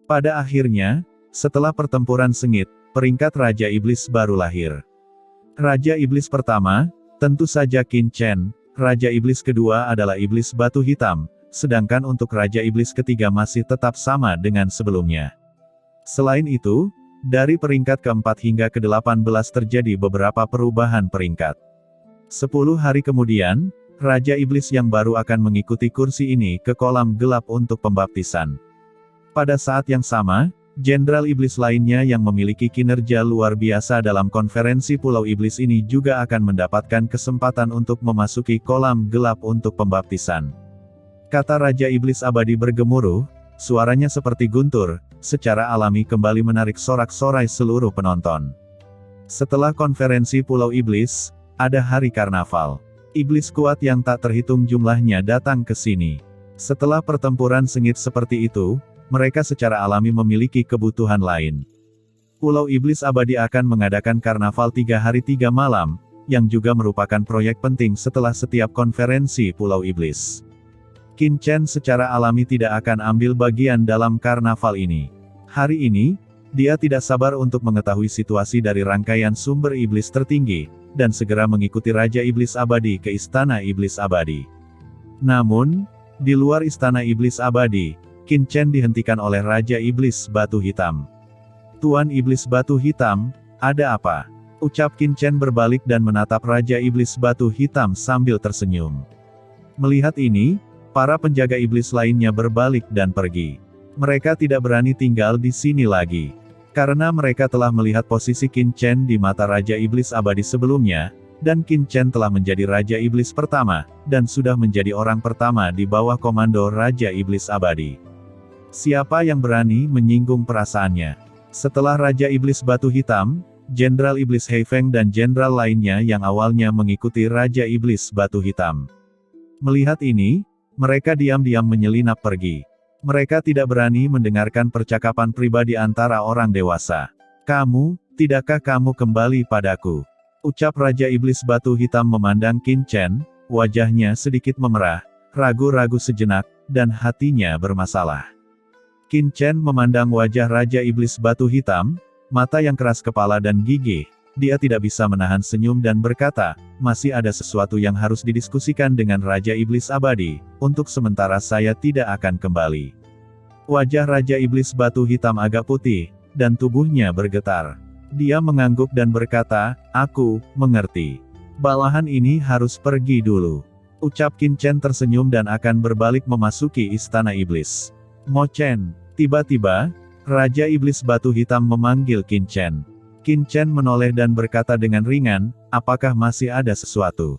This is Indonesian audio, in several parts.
Pada akhirnya, setelah pertempuran sengit, peringkat Raja Iblis baru lahir. Raja Iblis pertama, tentu saja Qin Chen. Raja Iblis kedua adalah Iblis Batu Hitam, sedangkan untuk Raja Iblis ketiga masih tetap sama dengan sebelumnya. Selain itu, dari peringkat keempat hingga ke-18 terjadi beberapa perubahan peringkat. 10 hari kemudian, Raja Iblis yang baru akan mengikuti kursi ini ke kolam gelap untuk pembaptisan. Pada saat yang sama, Jenderal Iblis lainnya yang memiliki kinerja luar biasa dalam konferensi Pulau Iblis ini juga akan mendapatkan kesempatan untuk memasuki kolam gelap untuk pembaptisan. Kata Raja Iblis Abadi bergemuruh, suaranya seperti guntur, secara alami kembali menarik sorak-sorai seluruh penonton. Setelah konferensi Pulau Iblis, ada hari karnaval. Iblis kuat yang tak terhitung jumlahnya datang ke sini. Setelah pertempuran sengit seperti itu, mereka secara alami memiliki kebutuhan lain. Pulau Iblis Abadi akan mengadakan karnaval 3 hari 3 malam, yang juga merupakan proyek penting setelah setiap konferensi Pulau Iblis. Qin Chen secara alami tidak akan ambil bagian dalam karnaval ini. Hari ini, dia tidak sabar untuk mengetahui situasi dari rangkaian sumber iblis tertinggi, dan segera mengikuti Raja Iblis Abadi ke Istana Iblis Abadi. Namun, di luar Istana Iblis Abadi, Qin Chen dihentikan oleh Raja Iblis Batu Hitam. "Tuan Iblis Batu Hitam, ada apa?" ucap Qin Chen berbalik dan menatap Raja Iblis Batu Hitam sambil tersenyum. Melihat ini, para penjaga iblis lainnya berbalik dan pergi. Mereka tidak berani tinggal di sini lagi. Karena mereka telah melihat posisi Qin Chen di mata Raja Iblis Abadi sebelumnya, dan Qin Chen telah menjadi Raja Iblis pertama, dan sudah menjadi orang pertama di bawah komando Raja Iblis Abadi. Siapa yang berani menyinggung perasaannya? Setelah Raja Iblis Batu Hitam, Jenderal Iblis Hei Feng dan jenderal lainnya yang awalnya mengikuti Raja Iblis Batu Hitam. Melihat ini, mereka diam-diam menyelinap pergi. Mereka tidak berani mendengarkan percakapan pribadi antara orang dewasa. "Kamu, tidakkah kamu kembali padaku?" ucap Raja Iblis Batu Hitam memandang Qin Chen, wajahnya sedikit memerah, ragu-ragu sejenak, dan hatinya bermasalah. Qin Chen memandang wajah Raja Iblis Batu Hitam, mata yang keras kepala dan gigih. Dia tidak bisa menahan senyum dan berkata, "Masih ada sesuatu yang harus didiskusikan dengan Raja Iblis Abadi, untuk sementara saya tidak akan kembali." Wajah Raja Iblis Batu Hitam agak putih, dan tubuhnya bergetar. Dia mengangguk dan berkata, "Aku mengerti. Bawahan ini harus pergi dulu." Ucap Qin Chen tersenyum dan akan berbalik memasuki Istana Iblis. "Mo Chen." Tiba-tiba, Raja Iblis Batu Hitam memanggil Qin Chen. Qin Chen menoleh dan berkata dengan ringan, "Apakah masih ada sesuatu?"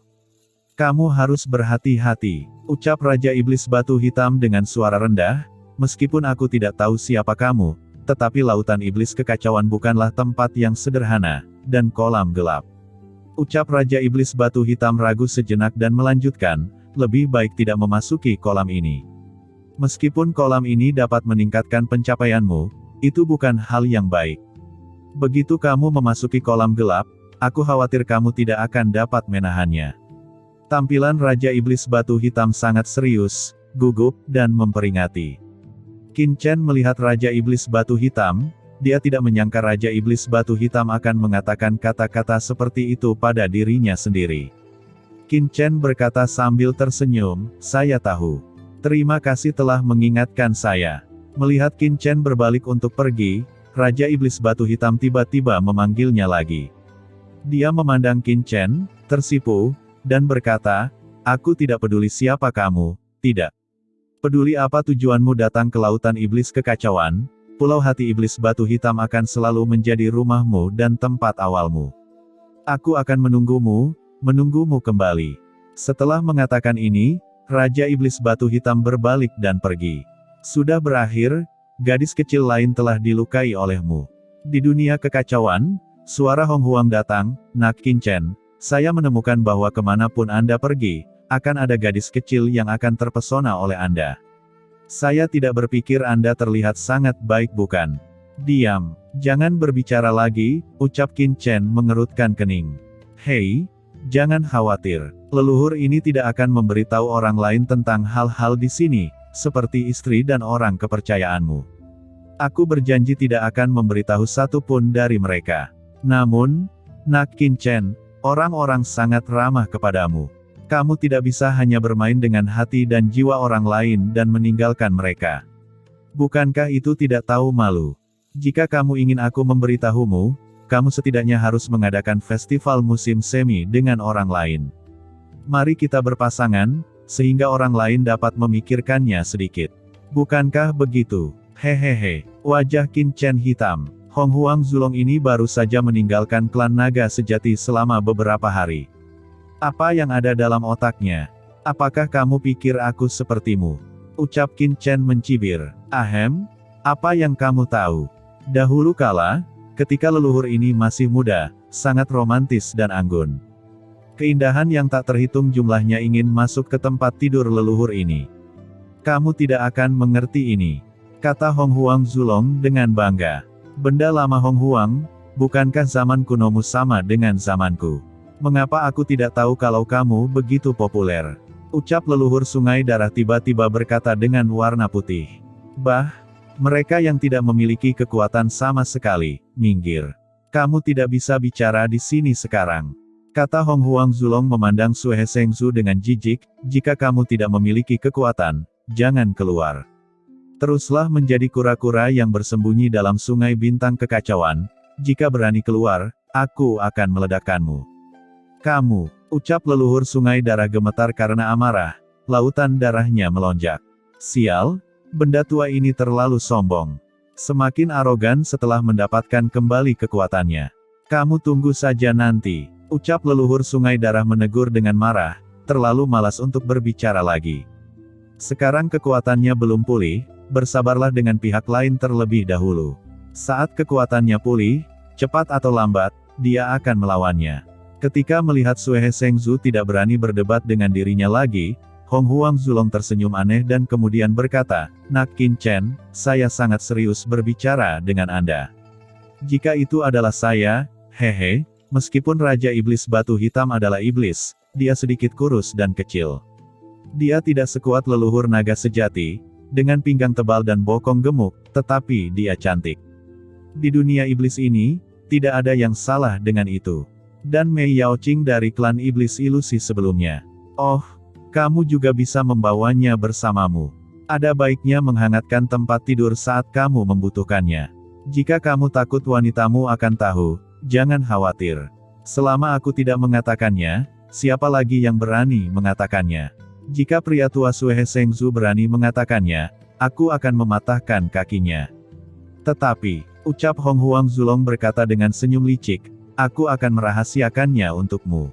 "Kamu harus berhati-hati," ucap Raja Iblis Batu Hitam dengan suara rendah, "meskipun aku tidak tahu siapa kamu, tetapi lautan iblis kekacauan bukanlah tempat yang sederhana, dan kolam gelap." Ucap Raja Iblis Batu Hitam ragu sejenak dan melanjutkan, "Lebih baik tidak memasuki kolam ini. Meskipun kolam ini dapat meningkatkan pencapaianmu, itu bukan hal yang baik. Begitu kamu memasuki kolam gelap, aku khawatir kamu tidak akan dapat menahannya." Tampilan Raja Iblis Batu Hitam sangat serius, gugup, dan memperingati. Qin Chen melihat Raja Iblis Batu Hitam, dia tidak menyangka Raja Iblis Batu Hitam akan mengatakan kata-kata seperti itu pada dirinya sendiri. Qin Chen berkata sambil tersenyum, "Saya tahu. Terima kasih telah mengingatkan saya." Melihat Qin Chen berbalik untuk pergi, Raja Iblis Batu Hitam tiba-tiba memanggilnya lagi. Dia memandang Qin Chen, tersipu, dan berkata, "Aku tidak peduli siapa kamu, tidak peduli apa tujuanmu datang ke lautan iblis kekacauan, Pulau Hati Iblis Batu Hitam akan selalu menjadi rumahmu dan tempat awalmu. Aku akan menunggumu kembali." Setelah mengatakan ini, Raja Iblis Batu Hitam berbalik dan pergi. "Sudah berakhir, gadis kecil lain telah dilukai olehmu. Di dunia kekacauan," suara Hong Huang datang, "Nak Qin Chen, saya menemukan bahwa kemanapun Anda pergi, akan ada gadis kecil yang akan terpesona oleh Anda. Saya tidak berpikir Anda terlihat sangat baik bukan?" "Diam. Jangan berbicara lagi," ucap Qin Chen mengerutkan kening. "Hei, jangan khawatir. Leluhur ini tidak akan memberitahu orang lain tentang hal-hal di sini, seperti istri dan orang kepercayaanmu. Aku berjanji tidak akan memberitahu satu pun dari mereka. Namun, Nak Qin Chen, orang-orang sangat ramah kepadamu. Kamu tidak bisa hanya bermain dengan hati dan jiwa orang lain dan meninggalkan mereka. Bukankah itu tidak tahu malu? Jika kamu ingin aku memberitahumu, kamu setidaknya harus mengadakan festival musim semi dengan orang lain. Mari kita berpasangan, sehingga orang lain dapat memikirkannya sedikit. Bukankah begitu? Hehehe, wajah Qin Chen hitam. Hong Huang Zulong ini baru saja meninggalkan klan naga sejati selama beberapa hari. Apa yang ada dalam otaknya? Apakah kamu pikir aku sepertimu? Ucap Qin Chen mencibir. Ahem, apa yang kamu tahu? Dahulu kala, ketika leluhur ini masih muda, sangat romantis dan anggun. Keindahan yang tak terhitung jumlahnya ingin masuk ke tempat tidur leluhur ini. Kamu tidak akan mengerti ini, kata Hong Huang Zulong dengan bangga. Benda lama Hong Huang, bukankah zaman kunomu sama dengan zamanku? Mengapa aku tidak tahu kalau kamu begitu populer? Ucap leluhur sungai darah tiba-tiba berkata dengan warna putih. Bah, mereka yang tidak memiliki kekuatan sama sekali, minggir. Kamu tidak bisa bicara di sini sekarang. Kata Hong Huang Zulong memandang Sue Sengzu dengan jijik, jika kamu tidak memiliki kekuatan, jangan keluar. Teruslah menjadi kura-kura yang bersembunyi dalam sungai bintang kekacauan, jika berani keluar, aku akan meledakkanmu. Kamu, ucap leluhur sungai darah gemetar karena amarah, lautan darahnya melonjak. Sial, benda tua ini terlalu sombong. Semakin arogan setelah mendapatkan kembali kekuatannya. Kamu tunggu saja nanti, ucap leluhur sungai darah menegur dengan marah, terlalu malas untuk berbicara lagi. Sekarang kekuatannya belum pulih, bersabarlah dengan pihak lain terlebih dahulu. Saat kekuatannya pulih, cepat atau lambat, dia akan melawannya. Ketika melihat Sue Sengzu tidak berani berdebat dengan dirinya lagi, Hong Huang Zulong tersenyum aneh dan kemudian berkata, Nak Qin Chen, saya sangat serius berbicara dengan Anda. Jika itu adalah saya, hehe, meskipun Raja Iblis Batu Hitam adalah iblis, dia sedikit kurus dan kecil. Dia tidak sekuat leluhur naga sejati, dengan pinggang tebal dan bokong gemuk, tetapi dia cantik. Di dunia iblis ini, tidak ada yang salah dengan itu. Dan Mei Yaoqing dari klan iblis ilusi sebelumnya. Oh, kamu juga bisa membawanya bersamamu. Ada baiknya menghangatkan tempat tidur saat kamu membutuhkannya. Jika kamu takut wanitamu akan tahu, jangan khawatir. Selama aku tidak mengatakannya, siapa lagi yang berani mengatakannya? Jika pria tua Sue Sengzu berani mengatakannya, aku akan mematahkan kakinya. Tetapi, ucap Hong Huang Zulong berkata dengan senyum licik, aku akan merahasiakannya untukmu.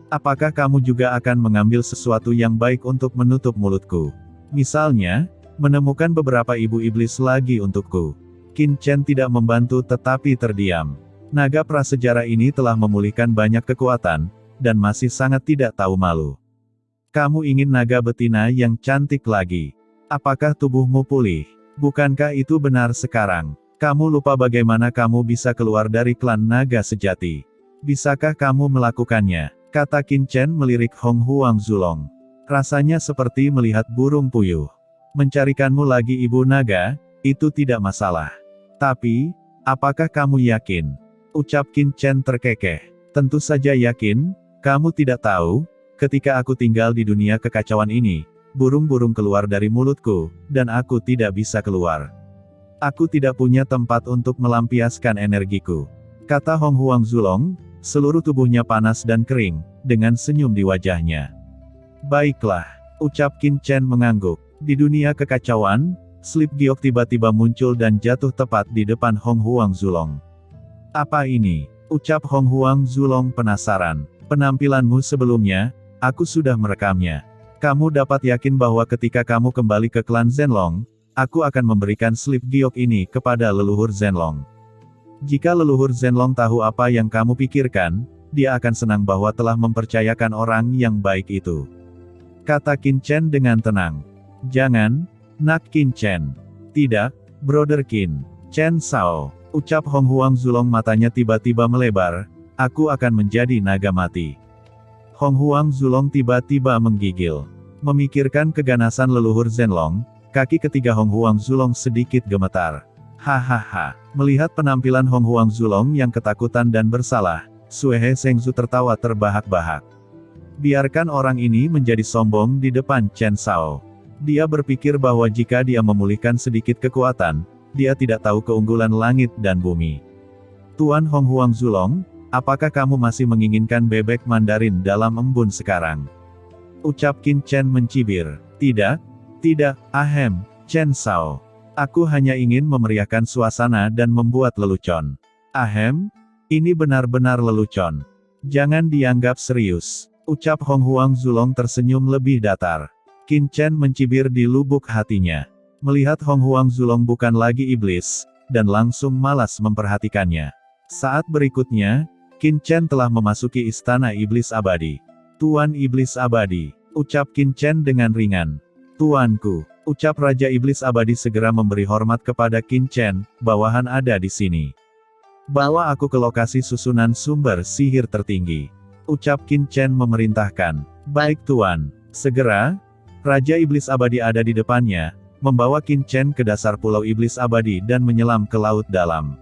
Apakah kamu juga akan mengambil sesuatu yang baik untuk menutup mulutku? Misalnya, menemukan beberapa ibu iblis lagi untukku. Qin Chen tidak membantu tetapi terdiam. Naga prasejarah ini telah memulihkan banyak kekuatan, dan masih sangat tidak tahu malu. Kamu ingin naga betina yang cantik lagi. Apakah tubuhmu pulih? Bukankah itu benar sekarang? Kamu lupa bagaimana kamu bisa keluar dari klan naga sejati. Bisakah kamu melakukannya? Kata Qin Chen melirik Hong Huang Zulong. Rasanya seperti melihat burung puyuh. Mencarikanmu lagi ibu naga, itu tidak masalah. Tapi, apakah kamu yakin? Ucap Qin Chen terkekeh. Tentu saja yakin, kamu tidak tahu, ketika aku tinggal di dunia kekacauan ini, burung-burung keluar dari mulutku, dan aku tidak bisa keluar. Aku tidak punya tempat untuk melampiaskan energiku. Kata Hong Huang Zulong, seluruh tubuhnya panas dan kering, dengan senyum di wajahnya. Baiklah, ucap Qin Chen mengangguk. Di dunia kekacauan, slip giok tiba-tiba muncul dan jatuh tepat di depan Hong Huang Zulong. Apa ini? Ucap Hong Huang Zulong penasaran. Penampilanmu sebelumnya, aku sudah merekamnya. Kamu dapat yakin bahwa ketika kamu kembali ke klan Zenlong, aku akan memberikan slip giok ini kepada leluhur Zenlong. Jika leluhur Zenlong tahu apa yang kamu pikirkan, dia akan senang bahwa telah mempercayakan orang yang baik itu. Kata Qin Chen dengan tenang. Jangan, Nak Qin Chen. Tidak, Brother Qin Chen Sao. Ucap Hong Huang Zulong matanya tiba-tiba melebar, aku akan menjadi naga mati. Hong Huang Zulong tiba-tiba menggigil. Memikirkan keganasan leluhur Zenlong, kaki ketiga Hong Huang Zulong sedikit gemetar. Hahaha. Melihat penampilan Hong Huangzulong yang ketakutan dan bersalah, Sue He Sengzu tertawa terbahak-bahak. Biarkan orang ini menjadi sombong di depan Chen Shao. Dia berpikir bahwa jika dia memulihkan sedikit kekuatan, dia tidak tahu keunggulan langit dan bumi. Tuan Hong Huangzulong, apakah kamu masih menginginkan bebek Mandarin dalam embun sekarang? Ucap Qin Chen mencibir. Tidak, ahem, Chen Shao. Aku hanya ingin memeriahkan suasana dan membuat lelucon. Ahem, ini benar-benar lelucon. Jangan dianggap serius. Ucap Hong Huangzulong tersenyum lebih datar. Qin Chen mencibir di lubuk hatinya. Melihat Hong Huangzulong bukan lagi iblis, dan langsung malas memperhatikannya. Saat berikutnya, Qin Chen telah memasuki istana iblis abadi. Tuan iblis abadi, ucap Qin Chen dengan ringan. Tuanku, ucap Raja Iblis Abadi segera memberi hormat kepada Qin Chen, bawahan ada di sini. Bawa aku ke lokasi susunan sumber sihir tertinggi. Ucap Qin Chen memerintahkan. Baik Tuan. Segera, Raja Iblis Abadi ada di depannya, membawa Qin Chen ke dasar Pulau Iblis Abadi dan menyelam ke laut dalam.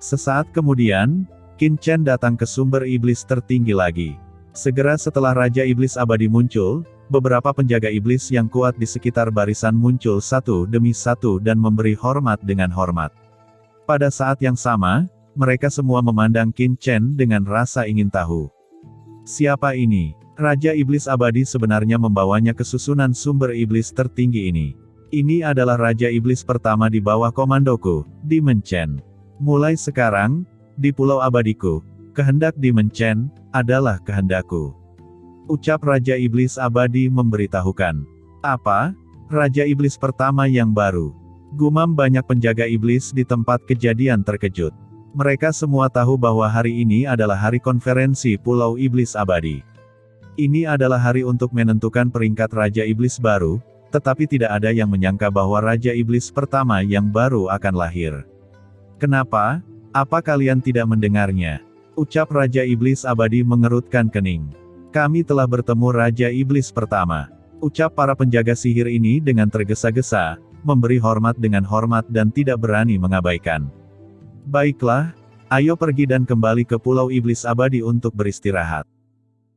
Sesaat kemudian, Qin Chen datang ke sumber iblis tertinggi lagi. Segera setelah Raja Iblis Abadi muncul, beberapa penjaga iblis yang kuat di sekitar barisan muncul satu demi satu dan memberi hormat dengan hormat. Pada saat yang sama, mereka semua memandang Qin Chen dengan rasa ingin tahu. Siapa ini? Raja Iblis Abadi sebenarnya membawanya ke susunan sumber iblis tertinggi ini. Ini adalah Raja Iblis pertama di bawah komandoku, Demon Chen. Mulai sekarang, di Pulau Abadiku, kehendak Demon Chen adalah kehendakku. Ucap Raja Iblis Abadi memberitahukan. Apa? Raja Iblis pertama yang baru. Gumam banyak penjaga iblis di tempat kejadian terkejut. Mereka semua tahu bahwa hari ini adalah hari konferensi Pulau Iblis Abadi. Ini adalah hari untuk menentukan peringkat Raja Iblis baru, tetapi tidak ada yang menyangka bahwa Raja Iblis pertama yang baru akan lahir. Kenapa? Apa kalian tidak mendengarnya? Ucap Raja Iblis Abadi mengerutkan kening. Kami telah bertemu Raja Iblis pertama. Ucap para penjaga sihir ini dengan tergesa-gesa, memberi hormat dengan hormat dan tidak berani mengabaikan. Baiklah, ayo pergi dan kembali ke Pulau Iblis Abadi untuk beristirahat.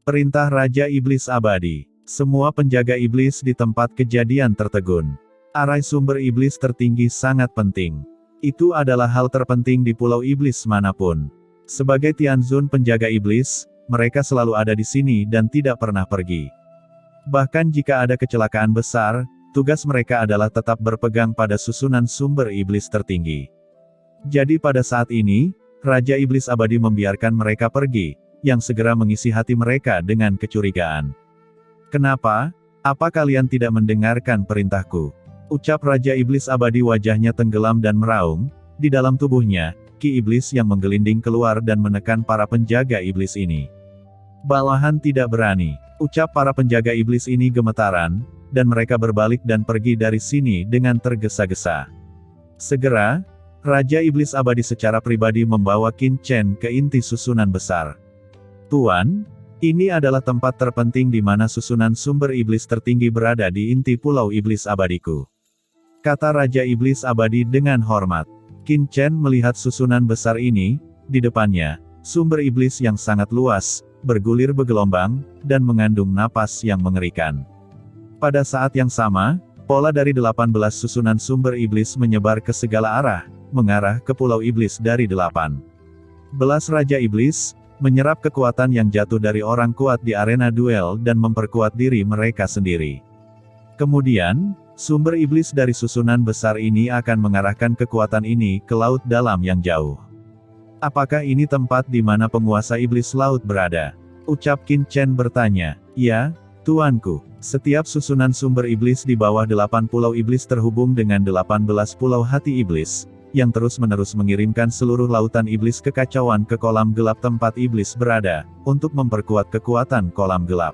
Perintah Raja Iblis Abadi. Semua penjaga iblis di tempat kejadian tertegun. Arai sumber iblis tertinggi sangat penting. Itu adalah hal terpenting di Pulau Iblis manapun. Sebagai Tianzun penjaga iblis, mereka selalu ada di sini dan tidak pernah pergi. Bahkan jika ada kecelakaan besar, tugas mereka adalah tetap berpegang pada susunan sumber iblis tertinggi. Jadi pada saat ini, Raja Iblis Abadi membiarkan mereka pergi, yang segera mengisi hati mereka dengan kecurigaan. Kenapa? Apa kalian tidak mendengarkan perintahku? Ucap Raja Iblis Abadi wajahnya tenggelam dan meraung, di dalam tubuhnya, ki iblis yang menggelinding keluar dan menekan para penjaga iblis ini. Bawahan tidak berani, ucap para penjaga iblis ini gemetaran, dan mereka berbalik dan pergi dari sini dengan tergesa-gesa. Segera, Raja Iblis Abadi secara pribadi membawa Qin Chen ke inti susunan besar. Tuan, ini adalah tempat terpenting di mana susunan sumber iblis tertinggi berada di inti Pulau Iblis Abadiku. Kata Raja Iblis Abadi dengan hormat. Qin Chen melihat susunan besar ini, di depannya, sumber iblis yang sangat luas, bergulir bergelombang, dan mengandung napas yang mengerikan. Pada saat yang sama, pola dari 18 susunan sumber iblis menyebar ke segala arah, mengarah ke Pulau Iblis dari 8 belas Raja Iblis, menyerap kekuatan yang jatuh dari orang kuat di arena duel dan memperkuat diri mereka sendiri. Kemudian, sumber iblis dari susunan besar ini akan mengarahkan kekuatan ini ke laut dalam yang jauh. Apakah ini tempat di mana penguasa iblis laut berada? Ucap Qin Chen bertanya. Ya, tuanku. Setiap susunan sumber iblis di bawah 8 pulau iblis terhubung dengan 18 pulau hati iblis, yang terus-menerus mengirimkan seluruh lautan iblis kekacauan ke kolam gelap tempat iblis berada, untuk memperkuat kekuatan kolam gelap.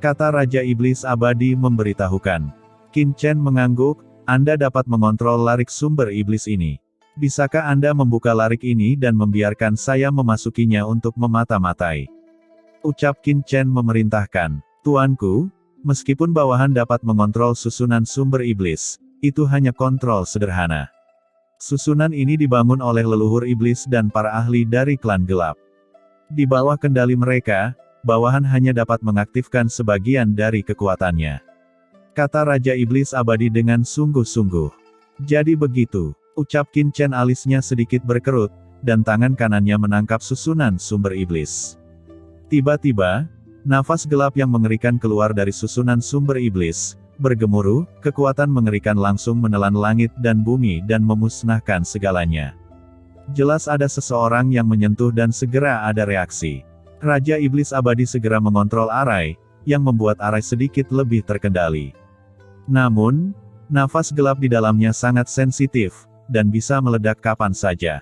Kata Raja Iblis Abadi memberitahukan. Qin Chen mengangguk, Anda dapat mengontrol larik sumber iblis ini. Bisakah Anda membuka larik ini dan membiarkan saya memasukinya untuk memata-matai? Ucap Qin Chen memerintahkan. Tuanku, meskipun bawahan dapat mengontrol susunan sumber iblis, itu hanya kontrol sederhana. Susunan ini dibangun oleh leluhur iblis dan para ahli dari klan gelap. Di bawah kendali mereka, bawahan hanya dapat mengaktifkan sebagian dari kekuatannya. Kata Raja Iblis Abadi dengan sungguh-sungguh. Jadi begitu, ucap Qin Chen, alisnya sedikit berkerut, dan tangan kanannya menangkap susunan sumber iblis. Tiba-tiba, nafas gelap yang mengerikan keluar dari susunan sumber iblis, bergemuruh, kekuatan mengerikan langsung menelan langit dan bumi dan memusnahkan segalanya. Jelas ada seseorang yang menyentuh dan segera ada reaksi. Raja Iblis Abadi segera mengontrol arai, yang membuat arai sedikit lebih terkendali. Namun, nafas gelap di dalamnya sangat sensitif, dan bisa meledak kapan saja.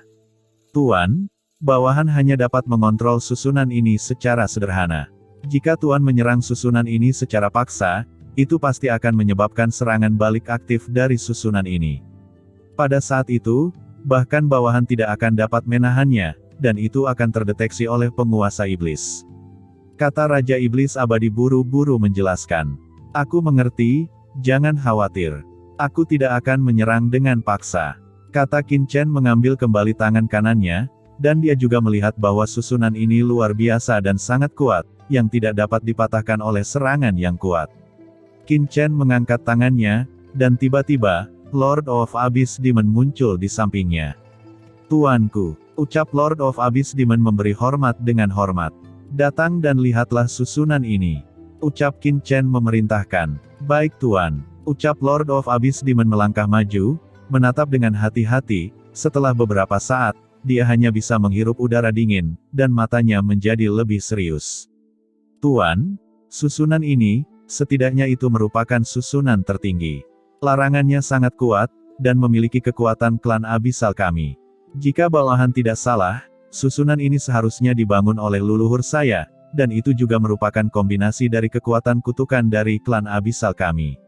Tuan, bawahan hanya dapat mengontrol susunan ini secara sederhana. Jika Tuan menyerang susunan ini secara paksa, itu pasti akan menyebabkan serangan balik aktif dari susunan ini. Pada saat itu, bahkan bawahan tidak akan dapat menahannya, dan itu akan terdeteksi oleh penguasa iblis. Kata Raja Iblis Abadi buru-buru menjelaskan. Aku mengerti, jangan khawatir. Aku tidak akan menyerang dengan paksa. Kata Qin Chen mengambil kembali tangan kanannya, dan dia juga melihat bahwa susunan ini luar biasa dan sangat kuat, yang tidak dapat dipatahkan oleh serangan yang kuat. Qin Chen mengangkat tangannya, dan tiba-tiba, Lord of Abyss Demon muncul di sampingnya. Tuanku, ucap Lord of Abyss Demon memberi hormat dengan hormat. Datang dan lihatlah susunan ini. Ucap Qin Chen memerintahkan. Baik Tuan, ucap Lord of Abyss Demon melangkah maju, menatap dengan hati-hati. Setelah beberapa saat, dia hanya bisa menghirup udara dingin, dan matanya menjadi lebih serius. Tuan, susunan ini, setidaknya itu merupakan susunan tertinggi. Larangannya sangat kuat, dan memiliki kekuatan klan abisal kami. Jika bawahan tidak salah, susunan ini seharusnya dibangun oleh leluhur saya, dan itu juga merupakan kombinasi dari kekuatan kutukan dari klan abisal kami.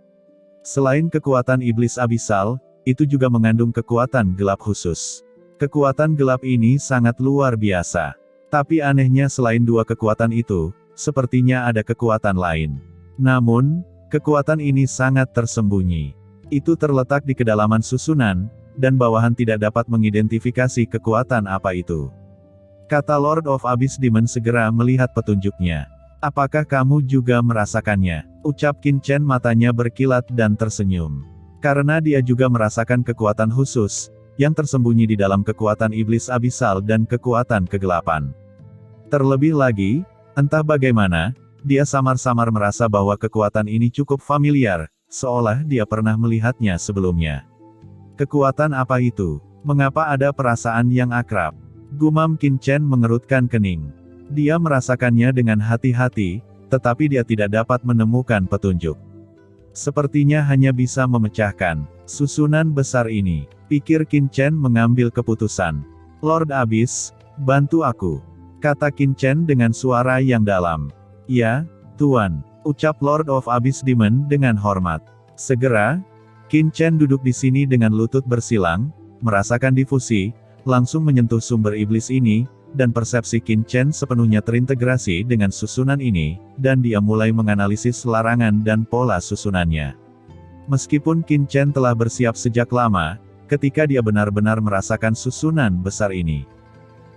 Selain kekuatan iblis abisal, itu juga mengandung kekuatan gelap khusus. Kekuatan gelap ini sangat luar biasa. Tapi anehnya selain dua kekuatan itu, sepertinya ada kekuatan lain. Namun, kekuatan ini sangat tersembunyi. Itu terletak di kedalaman susunan, dan bawahan tidak dapat mengidentifikasi kekuatan apa itu. Kata Lord of Abyss Demon segera melihat petunjuknya. Apakah kamu juga merasakannya? Ucap Qin Chen, matanya berkilat dan tersenyum. Karena dia juga merasakan kekuatan khusus, yang tersembunyi di dalam kekuatan iblis abisal dan kekuatan kegelapan. Terlebih lagi, entah bagaimana, dia samar-samar merasa bahwa kekuatan ini cukup familiar, seolah dia pernah melihatnya sebelumnya. Kekuatan apa itu? Mengapa ada perasaan yang akrab? Gumam Qin Chen mengerutkan kening. Dia merasakannya dengan hati-hati, tetapi dia tidak dapat menemukan petunjuk. Sepertinya hanya bisa memecahkan susunan besar ini. Pikir Qin Chen mengambil keputusan. Lord Abyss, bantu aku. Kata Qin Chen dengan suara yang dalam. Ya, Tuan, ucap Lord of Abyss Demon dengan hormat. Segera, Qin Chen duduk di sini dengan lutut bersilang, merasakan difusi, langsung menyentuh sumber iblis ini, dan persepsi Qin Chen sepenuhnya terintegrasi dengan susunan ini, dan dia mulai menganalisis larangan dan pola susunannya. Meskipun Qin Chen telah bersiap sejak lama, ketika dia benar-benar merasakan susunan besar ini,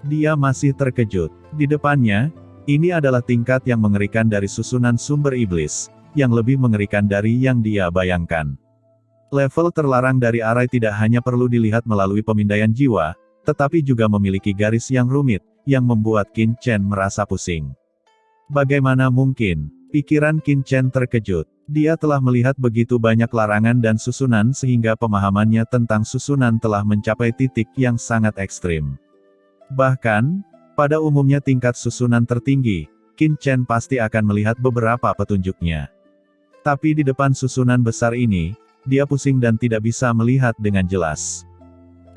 dia masih terkejut. Di depannya, ini adalah tingkat yang mengerikan dari susunan sumber iblis, yang lebih mengerikan dari yang dia bayangkan. Level terlarang dari arai tidak hanya perlu dilihat melalui pemindaian jiwa, tetapi juga memiliki garis yang rumit, yang membuat Qin Chen merasa pusing. Bagaimana mungkin? Pikiran Qin Chen terkejut. Dia telah melihat begitu banyak larangan dan susunan sehingga pemahamannya tentang susunan telah mencapai titik yang sangat ekstrim. Bahkan, pada umumnya tingkat susunan tertinggi, Qin Chen pasti akan melihat beberapa petunjuknya. Tapi di depan susunan besar ini, dia pusing dan tidak bisa melihat dengan jelas.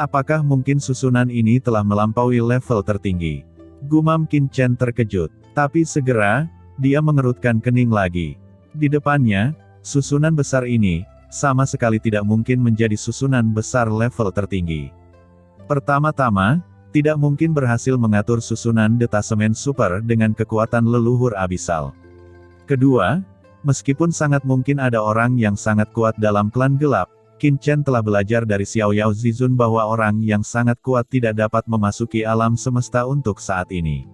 Apakah mungkin susunan ini telah melampaui level tertinggi? Gumam Qin Chen terkejut. Tapi segera, dia mengerutkan kening lagi. Di depannya, susunan besar ini, sama sekali tidak mungkin menjadi susunan besar level tertinggi. Pertama-tama, tidak mungkin berhasil mengatur susunan detasemen super dengan kekuatan leluhur abisal. Kedua, meskipun sangat mungkin ada orang yang sangat kuat dalam klan gelap, Qin Chen telah belajar dari Xiao Yao Zizun bahwa orang yang sangat kuat tidak dapat memasuki alam semesta untuk saat ini.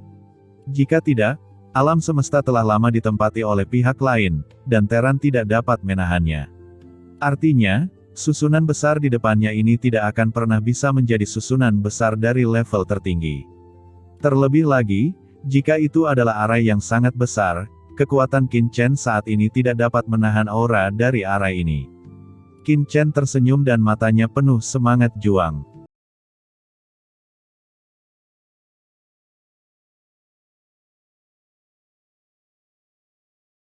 Jika tidak, alam semesta telah lama ditempati oleh pihak lain, dan Terran tidak dapat menahannya. Artinya, susunan besar di depannya ini tidak akan pernah bisa menjadi susunan besar dari level tertinggi. Terlebih lagi, jika itu adalah arai yang sangat besar, kekuatan Qin Chen saat ini tidak dapat menahan aura dari arai ini. Qin Chen tersenyum dan matanya penuh semangat juang.